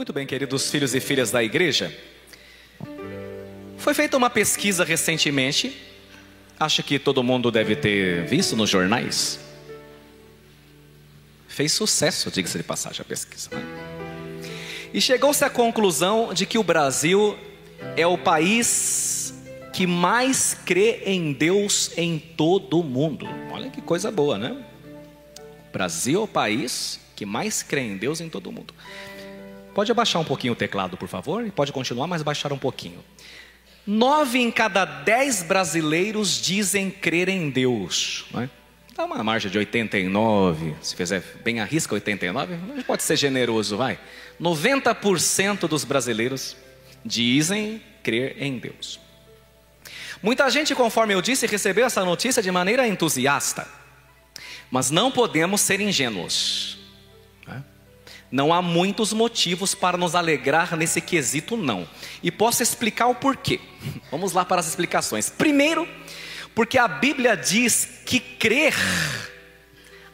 Muito bem, queridos filhos e filhas da igreja. Foi feita uma pesquisa recentemente. Acho que todo mundo deve ter visto nos jornais. Fez sucesso, diga-se de passagem, a pesquisa, né? E chegou-se à conclusão de que o Brasil é o país que mais crê em Deus em todo o mundo. Olha que coisa boa, né? O Brasil é o país que mais crê em Deus em todo o mundo. Pode abaixar um pouquinho o teclado, por favor? E pode continuar, mas baixar um pouquinho. 9 em cada 10 brasileiros dizem crer em Deus, não é? Dá uma margem de 89, se fizer bem arrisca 89, pode ser generoso, vai. 90% dos brasileiros dizem crer em Deus. Muita gente, conforme eu disse, recebeu essa notícia de maneira entusiasta. Mas não podemos ser ingênuos. Não há muitos motivos para nos alegrar nesse quesito, não. E posso explicar o porquê. Vamos lá para as explicações. Primeiro, porque a Bíblia diz que crer,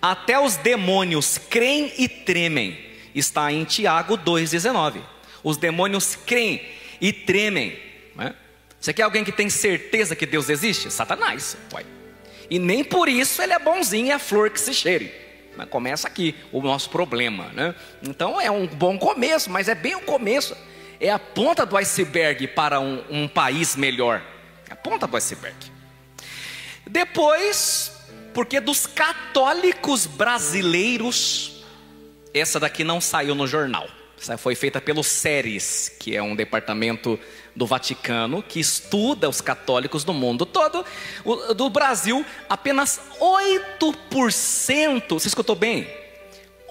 até os demônios creem e tremem. Está em Tiago 2,19. Os demônios creem e tremem, né? Você quer alguém que tem certeza que Deus existe? Satanás, ué. E nem por isso ele é bonzinho e é flor que se cheire. Mas começa aqui o nosso problema, né? Então é um bom começo, mas é bem o começo. É a ponta do iceberg para um país melhor. A ponta do iceberg. Depois, porque dos católicos brasileiros, essa daqui não saiu no jornal. Essa foi feita pelo SERES, que é um departamento do Vaticano que estuda os católicos do mundo todo. Do Brasil, apenas 8%, você escutou bem?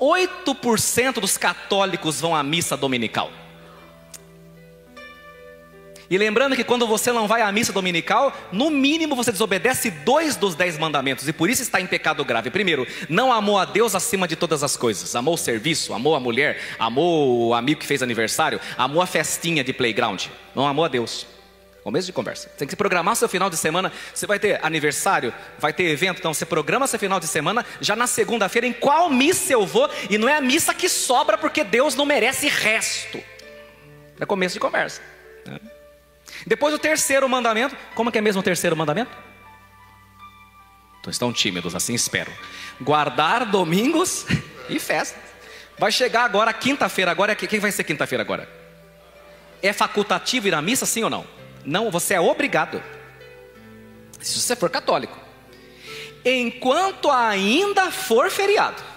8% dos católicos vão à missa dominical. E lembrando que quando você não vai à missa dominical, no mínimo você desobedece 2 dos 10 mandamentos. E por isso está em pecado grave. Primeiro, não amou a Deus acima de todas as coisas. Amou o serviço, amou a mulher, amou o amigo que fez aniversário, amou a festinha de playground. Não amou a Deus. Começo de conversa. Tem que se programar seu final de semana. Você vai ter aniversário, vai ter evento. Então você programa seu final de semana. Já na segunda-feira, em qual missa eu vou? E não é a missa que sobra, porque Deus não merece resto. É começo de conversa, né? Depois o terceiro mandamento. Como que é mesmo o terceiro mandamento? Então estão tímidos, assim espero. Guardar domingos e festas. Vai chegar agora quinta-feira. Agora quem vai ser quinta-feira agora? É facultativo ir à missa, sim ou não? Não, você é obrigado, se você for católico, enquanto ainda for feriado.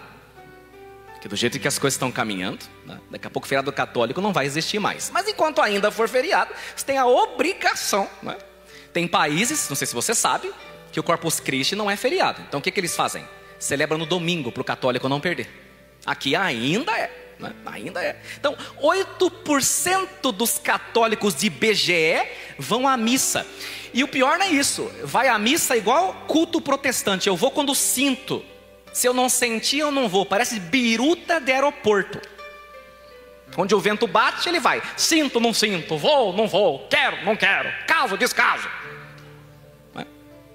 Porque do jeito que as coisas estão caminhando, né, daqui a pouco o feriado católico não vai existir mais. Mas enquanto ainda for feriado, você tem a obrigação, né? Tem países, não sei se você sabe, que o Corpus Christi não é feriado. Então o que eles fazem? Celebram no domingo para o católico não perder. Aqui ainda é, né? Ainda é. Então 8% dos católicos de IBGE vão à missa. E o pior não é isso. Vai à missa igual culto protestante. Eu vou quando sinto. Se eu não sentir, eu não vou. Parece biruta de aeroporto. Onde o vento bate, ele vai. Sinto, não sinto. Vou, não vou. Quero, não quero. Caso, descaso.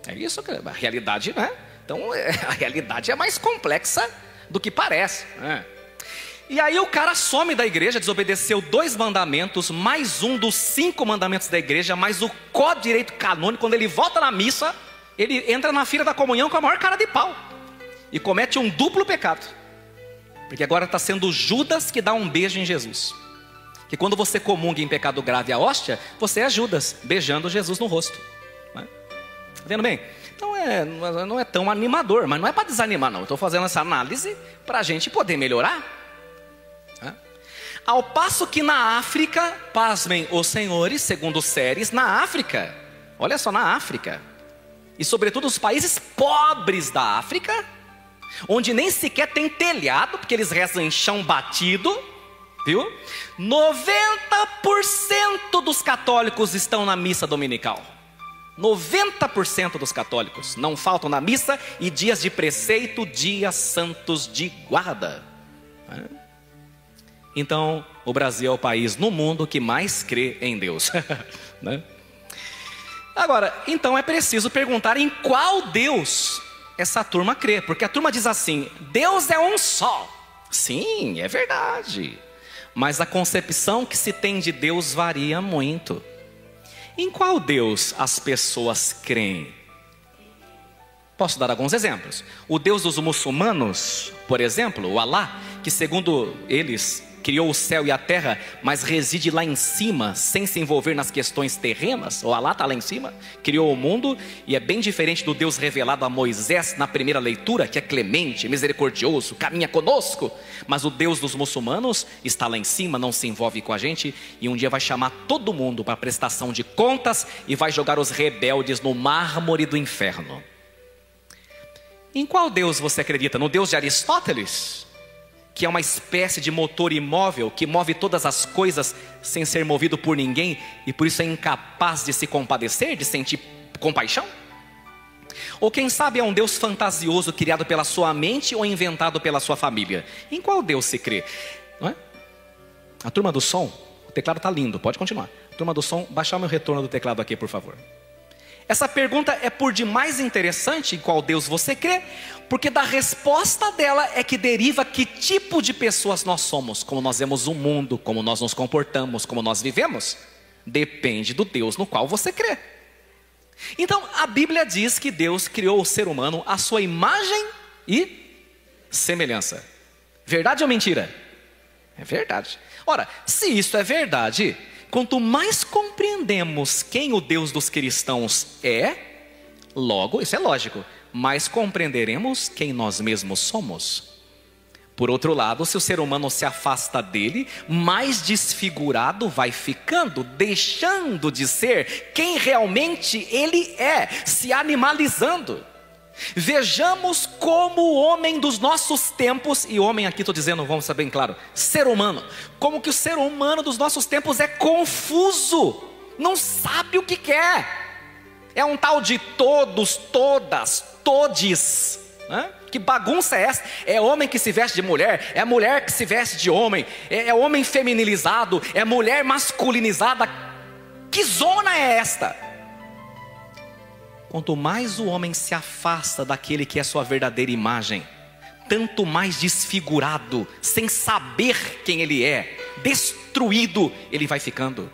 É isso que a realidade, né? Então a realidade é mais complexa do que parece, né? E aí o cara some da igreja, desobedeceu 2 mandamentos, mais um dos 5 mandamentos da igreja, mais o código de direito canônico. Quando ele volta na missa, ele entra na fila da comunhão com a maior cara de pau. E comete um duplo pecado. Porque agora está sendo Judas que dá um beijo em Jesus. Que quando você comunga em pecado grave a hóstia, você é Judas, beijando Jesus no rosto. Tá vendo bem? Então não é tão animador, mas não é para desanimar não. Eu estou fazendo essa análise para a gente poder melhorar. Ao passo que na África, pasmem os senhores, segundo os SERES, na África, olha só, na África, e sobretudo os países pobres da África, onde nem sequer tem telhado, porque eles rezam em chão batido, viu? 90% dos católicos estão na missa dominical. 90% dos católicos não faltam na missa e dias de preceito, dias santos de guarda. Então, o Brasil é o país no mundo que mais crê em Deus. Né? Agora, então é preciso perguntar em qual Deus essa turma crê, porque a turma diz assim: Deus é um só. Sim, é verdade. mas a concepção que se tem de Deus varia muito. Em qual Deus as pessoas creem? Posso dar alguns exemplos. O Deus dos muçulmanos, por exemplo, o Alá, que segundo eles criou o céu e a terra, mas reside lá em cima, sem se envolver nas questões terrenas. O Alá está lá em cima, criou o mundo, e é bem diferente do Deus revelado a Moisés na primeira leitura, que é clemente, misericordioso, caminha conosco. Mas o Deus dos muçulmanos está lá em cima, não se envolve com a gente, e um dia vai chamar todo mundo para prestação de contas, e vai jogar os rebeldes no mármore do inferno. Em qual Deus você acredita? No Deus de Aristóteles, que é uma espécie de motor imóvel, que move todas as coisas sem ser movido por ninguém, e por isso é incapaz de se compadecer, de sentir compaixão? Ou quem sabe é um Deus fantasioso, criado pela sua mente ou inventado pela sua família? Em qual Deus se crê? Não é? A turma do som, o teclado está lindo, pode continuar. Turma do som, baixar o meu retorno do teclado aqui, por favor. Essa pergunta é por demais interessante, em qual Deus você crê, porque da resposta dela é que deriva que tipo de pessoas nós somos, como nós vemos o mundo, como nós nos comportamos, como nós vivemos. Depende do Deus no qual você crê. Então, a Bíblia diz que Deus criou o ser humano à sua imagem e semelhança. Verdade ou mentira? É verdade. Ora, se isso é verdade, quanto mais compreendemos quem o Deus dos cristãos é, logo, isso é lógico, mais compreenderemos quem nós mesmos somos. Por outro lado, se o ser humano se afasta dele, mais desfigurado vai ficando, deixando de ser quem realmente ele é, se animalizando. Vejamos como o homem dos nossos tempos, e homem aqui estou dizendo, vamos ser bem claro, ser humano, como que o ser humano dos nossos tempos é confuso, não sabe o que quer. É um tal de todos, todas, todes, né? Que bagunça é essa? É homem que se veste de mulher, é mulher que se veste de homem, é homem feminilizado, é mulher masculinizada. Que zona é esta? Quanto mais o homem se afasta daquele que é sua verdadeira imagem, tanto mais desfigurado, sem saber quem ele é, destruído ele vai ficando.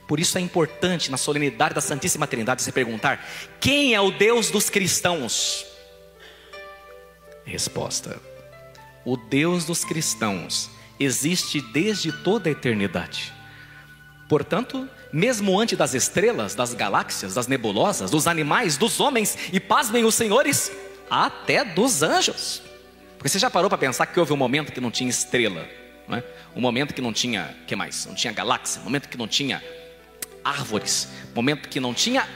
Por isso é importante na solenidade da Santíssima Trindade se perguntar: quem é o Deus dos cristãos? Resposta: o Deus dos cristãos existe desde toda a eternidade. Portanto, mesmo antes das estrelas, das galáxias, das nebulosas, dos animais, dos homens e, pasmem os senhores, até dos anjos. Porque você já parou para pensar que houve um momento que não tinha estrela, não é? Um momento que não tinha, que mais? Não tinha galáxia, um momento que não tinha árvores, um momento que não tinha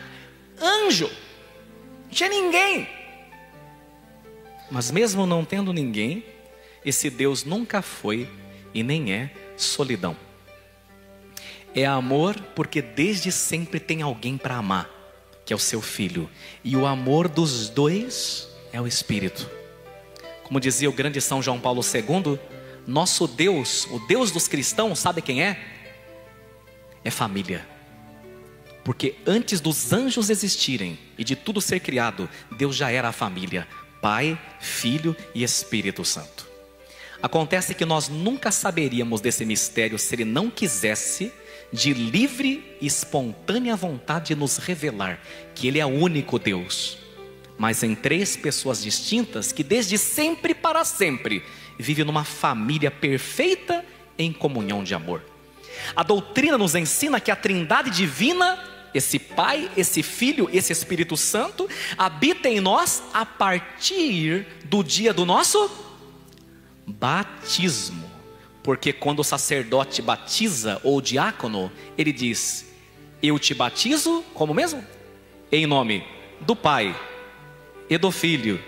anjo, não tinha ninguém. Mas mesmo não tendo ninguém, esse Deus nunca foi e nem é solidão. É amor porque desde sempre tem alguém para amar, que é o seu filho. E o amor dos dois é o Espírito. Como dizia o grande São João Paulo II, nosso Deus, o Deus dos cristãos, sabe quem é? É família. Porque antes dos anjos existirem e de tudo ser criado, Deus já era a família. Pai, Filho e Espírito Santo. Acontece que nós nunca saberíamos desse mistério se Ele não quisesse, de livre e espontânea vontade, nos revelar que Ele é o único Deus, mas em três pessoas distintas que desde sempre para sempre vivem numa família perfeita em comunhão de amor. A doutrina nos ensina que a Trindade divina, esse Pai, esse Filho, esse Espírito Santo, habita em nós a partir do dia do nosso batismo. Porque quando o sacerdote batiza, ou o diácono, ele diz: eu te batizo, como mesmo? Em nome do Pai, e do Filho,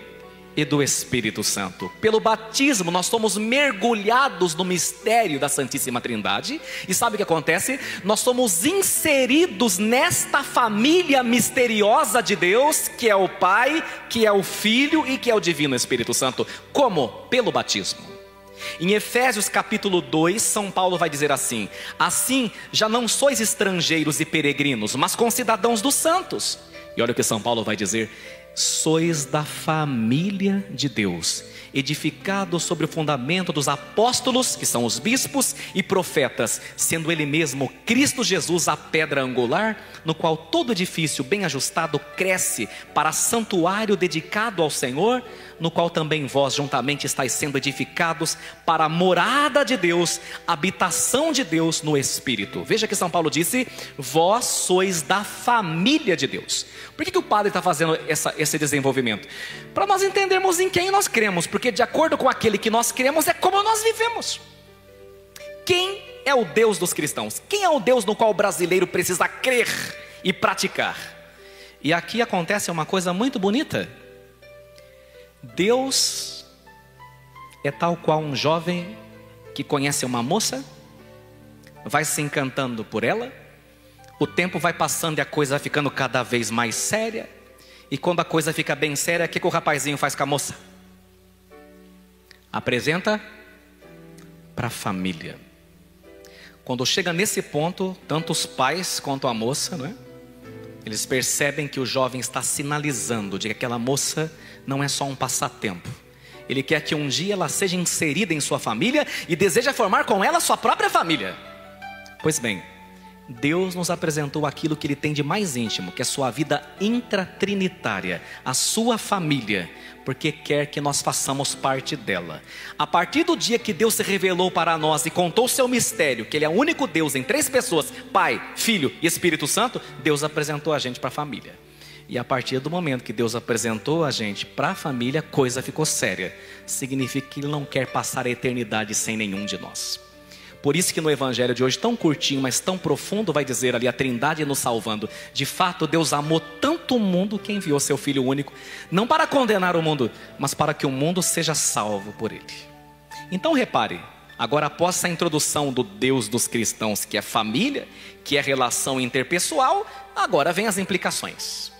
e do Espírito Santo. Pelo batismo nós somos mergulhados no mistério da Santíssima Trindade. E sabe o que acontece? Nós somos inseridos nesta família misteriosa de Deus, que é o Pai, que é o Filho e que é o Divino Espírito Santo. Como? Pelo batismo. Em Efésios capítulo 2, São Paulo vai dizer assim: assim já não sois estrangeiros e peregrinos, mas concidadãos dos santos. E olha o que São Paulo vai dizer: sois da família de Deus, edificados sobre o fundamento dos apóstolos, que são os bispos e profetas, sendo ele mesmo Cristo Jesus a pedra angular, no qual todo edifício bem ajustado cresce para santuário dedicado ao Senhor, no qual também vós juntamente estáis sendo edificados para a morada de Deus, habitação de Deus no Espírito. Veja que São Paulo disse: vós sois da família de Deus. Por que o padre está fazendo esse desenvolvimento? Para nós entendermos em quem nós cremos, porque de acordo com aquele que nós cremos é como nós vivemos. Quem é o Deus dos cristãos? Quem é o Deus no qual o brasileiro precisa crer e praticar? E aqui acontece uma coisa muito bonita. Deus é tal qual um jovem que conhece uma moça, vai se encantando por ela, o tempo vai passando e a coisa vai ficando cada vez mais séria, e quando a coisa fica bem séria, o que o rapazinho faz com a moça? Apresenta para a família. Quando chega nesse ponto, tanto os pais quanto a moça, não é? Eles percebem que o jovem está sinalizando de que aquela moça não é só um passatempo. Ele quer que um dia ela seja inserida em sua família e deseja formar com ela sua própria família. Pois bem, Deus nos apresentou aquilo que Ele tem de mais íntimo, que é a sua vida intratrinitária, a sua família, porque quer que nós façamos parte dela. A partir do dia que Deus se revelou para nós e contou o seu mistério, que Ele é o único Deus em 3 pessoas, Pai, Filho e Espírito Santo, Deus apresentou a gente para a família. E a partir do momento que Deus apresentou a gente para a família, a coisa ficou séria. Significa que Ele não quer passar a eternidade sem nenhum de nós. Por isso que no evangelho de hoje, tão curtinho, mas tão profundo, vai dizer ali a Trindade nos salvando. De fato, Deus amou tanto o mundo que enviou seu Filho único, não para condenar o mundo, mas para que o mundo seja salvo por Ele. Então repare, agora após essa introdução do Deus dos cristãos, que é família, que é relação interpessoal, agora vem as implicações.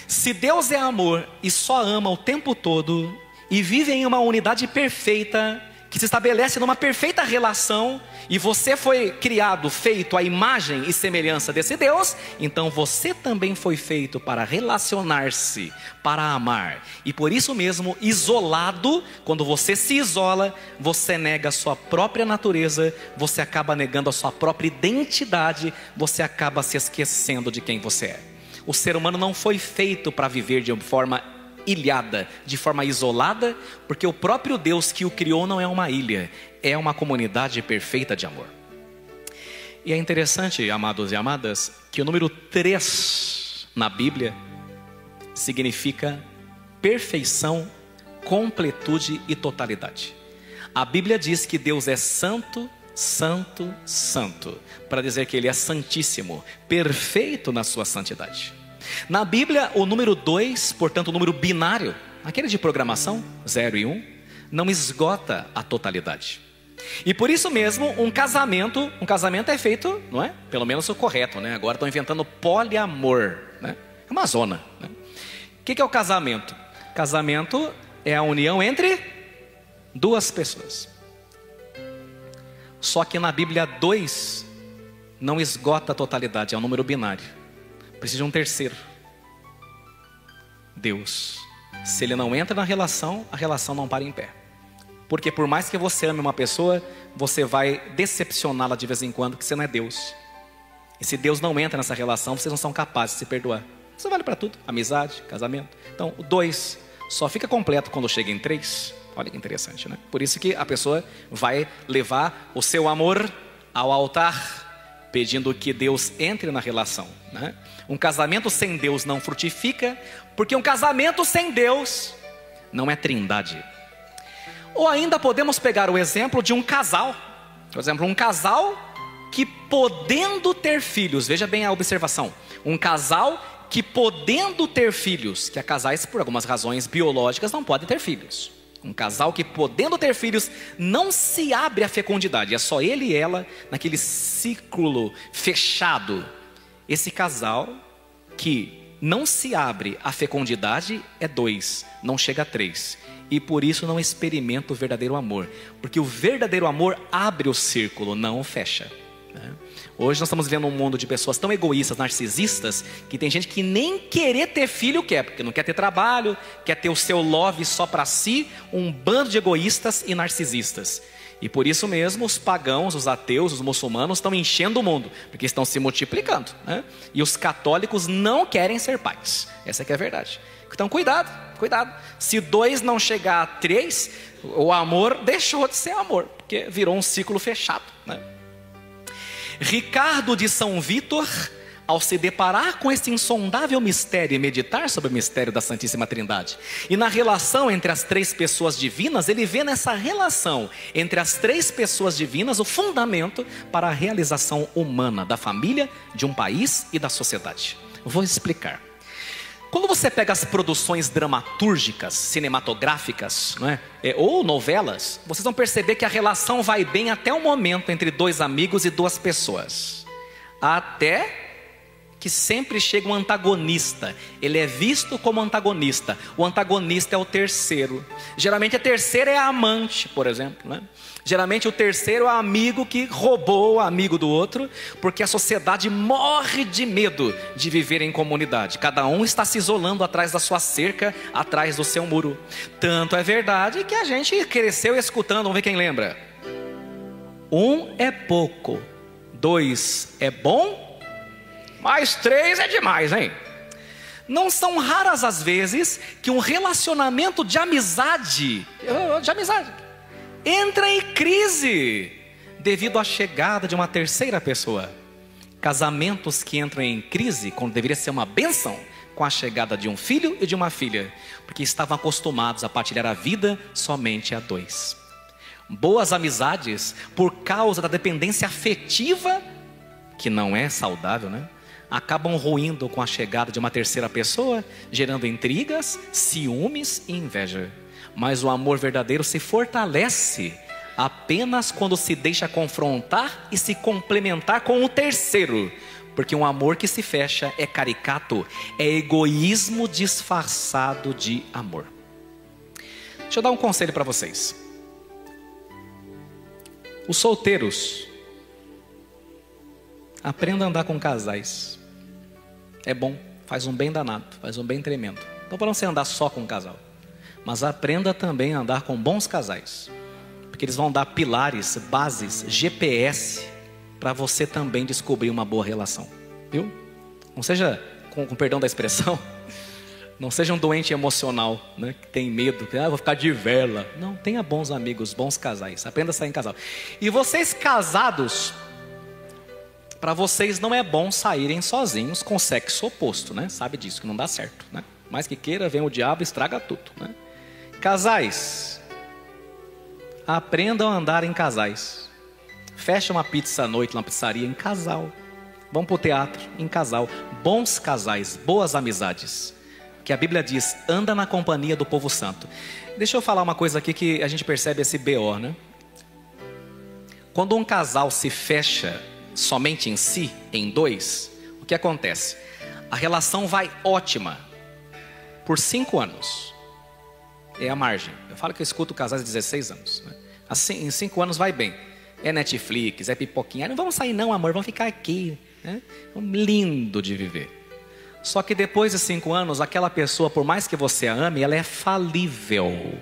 Se Deus é amor e só ama o tempo todo, e vive em uma unidade perfeita, que se estabelece numa perfeita relação, e você foi criado, feito à imagem e semelhança desse Deus, então você também foi feito para relacionar-se, para amar. E por isso mesmo, isolado, quando você se isola, você nega a sua própria natureza, você acaba negando a sua própria identidade, você acaba se esquecendo de quem você é. O ser humano não foi feito para viver de forma ilhada, de forma isolada, porque o próprio Deus que o criou não é uma ilha, é uma comunidade perfeita de amor. E é interessante, amados e amadas, que o número 3 na Bíblia significa perfeição, completude e totalidade. A Bíblia diz que Deus é santo, santo, santo, para dizer que Ele é santíssimo, perfeito na sua santidade. Na Bíblia, o número 2, portanto o número binário, aquele de programação, 0 e 1, não esgota a totalidade. E por isso mesmo, um casamento é feito, não é? Pelo menos o correto, né? Agora estão inventando poliamor, né? É uma zona, né? O que é o casamento? Casamento é a união entre 2 pessoas. Só que na Bíblia 2 não esgota a totalidade, é um número binário. Precisa de um terceiro, Deus. Se Ele não entra na relação, a relação não para em pé. Porque por mais que você ame uma pessoa, você vai decepcioná-la de vez em quando, porque você não é Deus. E se Deus não entra nessa relação, vocês não são capazes de se perdoar. Isso vale para tudo, amizade, casamento. Então o 2 só fica completo quando chega em 3. Olha que interessante, né? Por isso que a pessoa vai levar o seu amor ao altar, pedindo que Deus entre na relação, né? Um casamento sem Deus não frutifica, porque um casamento sem Deus não é trindade. Ou ainda podemos pegar o exemplo de um casal. Por exemplo, um casal que podendo ter filhos, veja bem a observação. Um casal que podendo ter filhos, que há casais por algumas razões biológicas não podem ter filhos. Um casal que podendo ter filhos não se abre à fecundidade, é só ele e ela naquele ciclo fechado. Esse casal que não se abre à fecundidade é 2, não chega a 3. E por isso não experimenta o verdadeiro amor. Porque o verdadeiro amor abre o círculo, não o fecha, né? Hoje nós estamos vivendo um mundo de pessoas tão egoístas, narcisistas, que tem gente que nem querer ter filho quer, porque não quer ter trabalho, quer ter o seu love só para si, um bando de egoístas e narcisistas. E por isso mesmo os pagãos, os ateus, os muçulmanos estão enchendo o mundo, porque estão se multiplicando, né? E os católicos não querem ser pais, essa que é a verdade. Então cuidado, cuidado. Se 2 não chegar a 3, o amor deixou de ser amor, porque virou um ciclo fechado, né? Ricardo de São Vítor, ao se deparar com esse insondável mistério e meditar sobre o mistério da Santíssima Trindade, e na relação entre as 3 pessoas divinas, ele vê nessa relação entre as 3 pessoas divinas o fundamento para a realização humana da família, de um país e da sociedade. Vou explicar. Quando você pega as produções dramatúrgicas, cinematográficas, não é? Ou novelas, vocês vão perceber que a relação vai bem até o momento entre 2 amigos e 2 pessoas. Até que sempre chega um antagonista. Ele é visto como antagonista. O antagonista é o terceiro. Geralmente a terceira é a amante, por exemplo, né? Geralmente o terceiro é o amigo que roubou o amigo do outro, porque a sociedade morre de medo de viver em comunidade. Cada um está se isolando atrás da sua cerca, atrás do seu muro. Tanto é verdade que a gente cresceu escutando, vamos ver quem lembra. 1 é pouco, 2 é bom, mas 3 é demais, hein? Não são raras as vezes que um relacionamento de amizade entra em crise devido à chegada de uma terceira pessoa. Casamentos que entram em crise, quando deveria ser uma bênção, com a chegada de um filho e de uma filha, porque estavam acostumados a partilhar a vida somente a 2. Boas amizades, por causa da dependência afetiva, que não é saudável, né? Acabam ruindo com a chegada de uma terceira pessoa, gerando intrigas, ciúmes e inveja. Mas o amor verdadeiro se fortalece apenas quando se deixa confrontar e se complementar com o terceiro. Porque um amor que se fecha é caricato, é egoísmo disfarçado de amor. Deixa eu dar um conselho para vocês. Os solteiros, aprendam a andar com casais. É bom, faz um bem danado, faz um bem tremendo. Então para não você andar só com um casal, mas aprenda também a andar com bons casais, porque eles vão dar pilares, bases, GPS, para você também descobrir uma boa relação, viu? Não seja, com perdão da expressão, não seja um doente emocional, né, que tem medo, que vou ficar de vela. Não, tenha bons amigos, bons casais, aprenda a sair em casal. E vocês casados, para vocês não é bom saírem sozinhos com sexo oposto, né? Sabe disso, que não dá certo, né? Mais que queira, vem o diabo e estraga tudo, né? Casais, aprendam a andar em casais. Fecha uma pizza à noite numa pizzaria em casal. Vão para o teatro em casal. Bons casais, boas amizades. Que a Bíblia diz, anda na companhia do povo santo. Deixa eu falar uma coisa aqui que a gente percebe esse BO, né? Quando um casal se fecha somente em si, em 2, o que acontece? A relação vai ótima por 5 anos. É a margem. Eu falo que eu escuto casais de 16 anos, né? Assim, em 5 anos vai bem. É Netflix, é pipoquinha. Não vamos sair não, amor, vamos ficar aqui, né? Lindo de viver. Só que depois de 5 anos, aquela pessoa, por mais que você a ame, ela é falível.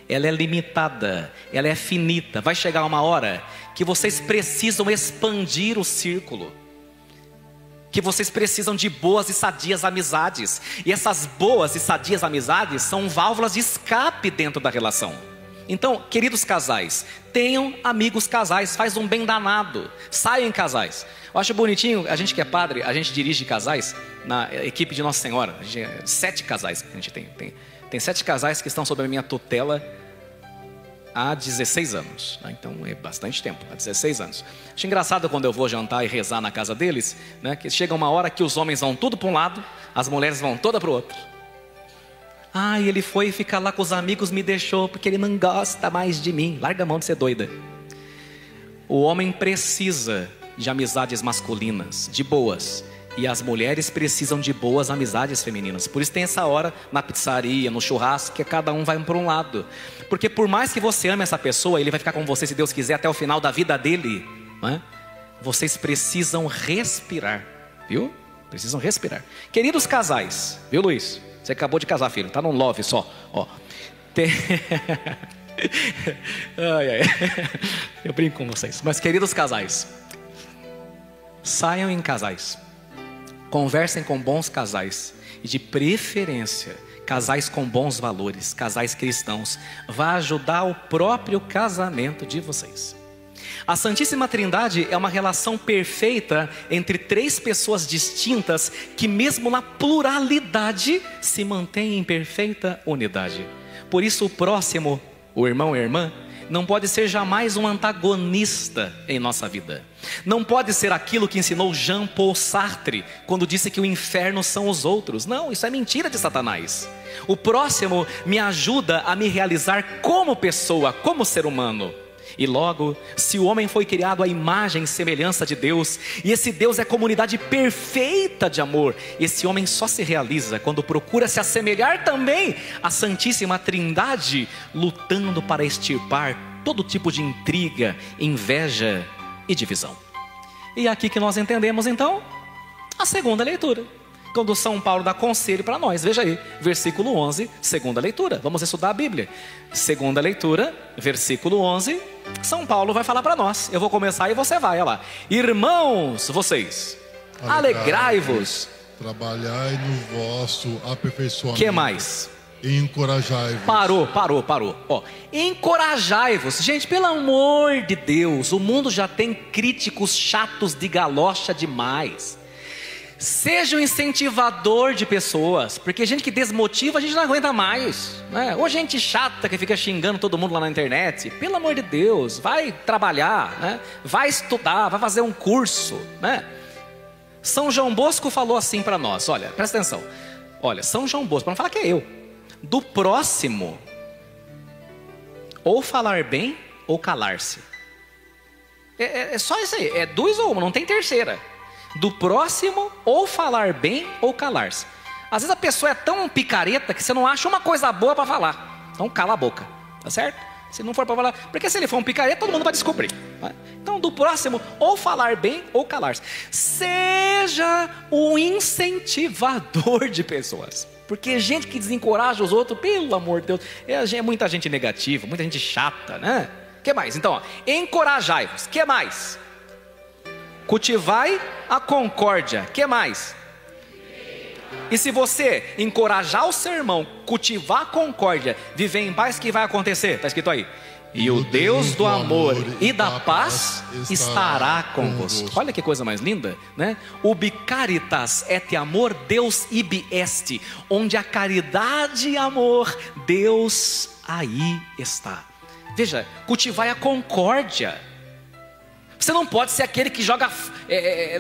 Ela é limitada, ela é finita. Vai chegar uma hora que vocês precisam expandir o círculo, que vocês precisam de boas e sadias amizades. E essas boas e sadias amizades são válvulas de escape dentro da relação. Então, queridos casais, tenham amigos casais, faz um bem danado, saiam em casais. Eu acho bonitinho, a gente que é padre, a gente dirige casais na equipe de Nossa Senhora. A gente, 7 casais que a gente tem 7 casais que estão sob a minha tutela há 16 anos, né? Então é bastante tempo, há 16 anos. Acho engraçado quando eu vou jantar e rezar na casa deles, né? Que chega uma hora que os homens vão tudo para um lado, as mulheres vão toda para o outro. Ah, ele foi ficar lá com os amigos, me deixou porque ele não gosta mais de mim. Larga a mão de ser doida. O homem precisa de amizades masculinas, de boas. E as mulheres precisam de boas amizades femininas. Por isso tem essa hora na pizzaria, no churrasco, que cada um vai para um lado. Porque por mais que você ame essa pessoa, ele vai ficar com você, se Deus quiser, até o final da vida dele, não é? vocês precisam respirar, viu? Precisam respirar. Queridos casais, viu, Luiz? Você acabou de casar, filho, tá num love só, ó. Ai, ai. Eu brinco com vocês. Mas queridos casais, saiam em casais, conversem com bons casais, e de preferência casais com bons valores, casais cristãos. Vai ajudar o próprio casamento de vocês. A Santíssima Trindade é uma relação perfeita entre três pessoas distintas que mesmo na pluralidade se mantêm em perfeita unidade. Por isso o próximo, o irmão e a irmã, não pode ser jamais um antagonista em nossa vida. Não pode ser aquilo que ensinou Jean Paul Sartre quando disse que o inferno são os outros. Não, isso é mentira de Satanás. O próximo me ajuda a me realizar como pessoa, como ser humano. E logo, se o homem foi criado à imagem e semelhança de Deus, e esse Deus é comunidade perfeita de amor, esse homem só se realiza quando procura se assemelhar também à Santíssima Trindade, lutando para extirpar todo tipo de intriga, inveja e divisão. E é aqui que nós entendemos então a segunda leitura, quando São Paulo dá conselho para nós. Veja aí, versículo 11, segunda leitura. Vamos estudar a Bíblia. Segunda leitura, versículo 11, São Paulo vai falar para nós. Eu vou começar e você vai, olha lá. Irmãos, vocês, alegrai-vos. Trabalhai no vosso aperfeiçoamento. Que mais? Encorajai-vos. Parou. Ó, encorajai-vos. Gente, pelo amor de Deus, o mundo já tem críticos chatos de galocha demais. Seja um incentivador de pessoas, porque gente que desmotiva a gente não aguenta mais, né? Ou gente chata que fica xingando todo mundo lá na internet. Pelo amor de Deus, vai trabalhar, né? Vai estudar, vai fazer um curso, né? São João Bosco falou assim para nós, olha, presta atenção. Olha, São João Bosco, para não falar que é eu, do próximo, ou falar bem ou calar-se. É só isso aí, é duas ou uma, não tem terceira. Do próximo, ou falar bem ou calar-se. Às vezes a pessoa é tão picareta que você não acha uma coisa boa para falar. Então cala a boca, tá certo? Se não for para falar, porque se ele for um picareta, todo mundo vai descobrir, tá? Então do próximo, ou falar bem ou calar-se. Seja um incentivador de pessoas. Porque gente que desencoraja os outros, pelo amor de Deus, é muita gente negativa, muita gente chata, né? O que mais? Então, ó, encorajai-vos. O que mais? Cultivai a concórdia. Que mais? E se você encorajar o seu irmão, cultivar a concórdia, viver em paz, o que vai acontecer? Está escrito aí. E o Deus do amor e da paz estará convosco. Olha que coisa mais linda, né? Ubi caritas et amor Deus ibi est. Onde a caridade e amor, Deus aí está. Veja, cultivai a concórdia. Você não pode ser aquele que joga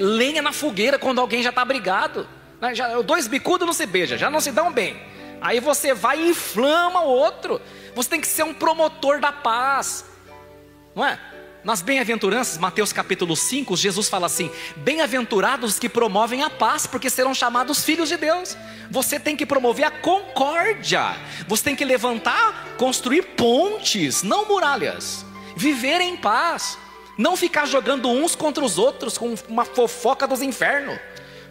lenha na fogueira quando alguém já está brigado, né? Dois bicudos não se beijam, já não se dão bem. Aí você vai e inflama o outro. Você tem que ser um promotor da paz, não é? Nas bem-aventuranças, Mateus capítulo 5, Jesus fala assim: bem-aventurados os que promovem a paz, porque serão chamados filhos de Deus. Você tem que promover a concórdia. Você tem que levantar, construir pontes, não muralhas. Viver em paz. Não ficar jogando uns contra os outros com uma fofoca dos infernos.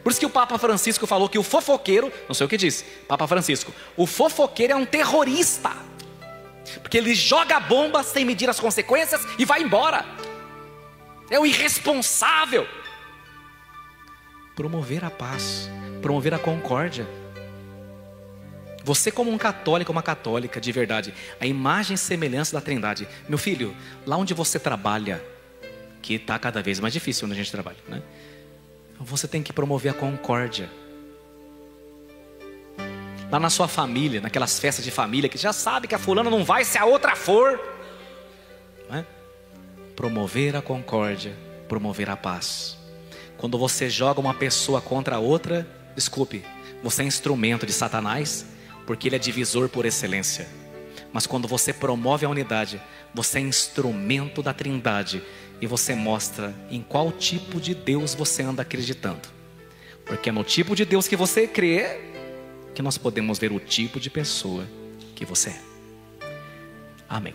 Por isso que o Papa Francisco falou que o fofoqueiro, não sei o que disse, Papa Francisco, o fofoqueiro é um terrorista. Porque ele joga a bomba sem medir as consequências e vai embora. É o irresponsável. Promover a paz, promover a concórdia. Você como um católico, uma católica de verdade, a imagem e semelhança da Trindade. Meu filho, lá onde você trabalha, que está cada vez mais difícil onde a gente trabalha, né? Você tem que promover a concórdia. Lá na sua família, naquelas festas de família, que já sabe que a fulana não vai se a outra for, não é? Promover a concórdia, promover a paz. Quando você joga uma pessoa contra a outra, desculpe, você é instrumento de Satanás, porque ele é divisor por excelência. Mas quando você promove a unidade, você é instrumento da Trindade. E você mostra em qual tipo de Deus você anda acreditando. Porque é no tipo de Deus que você crê que nós podemos ver o tipo de pessoa que você é. Amém.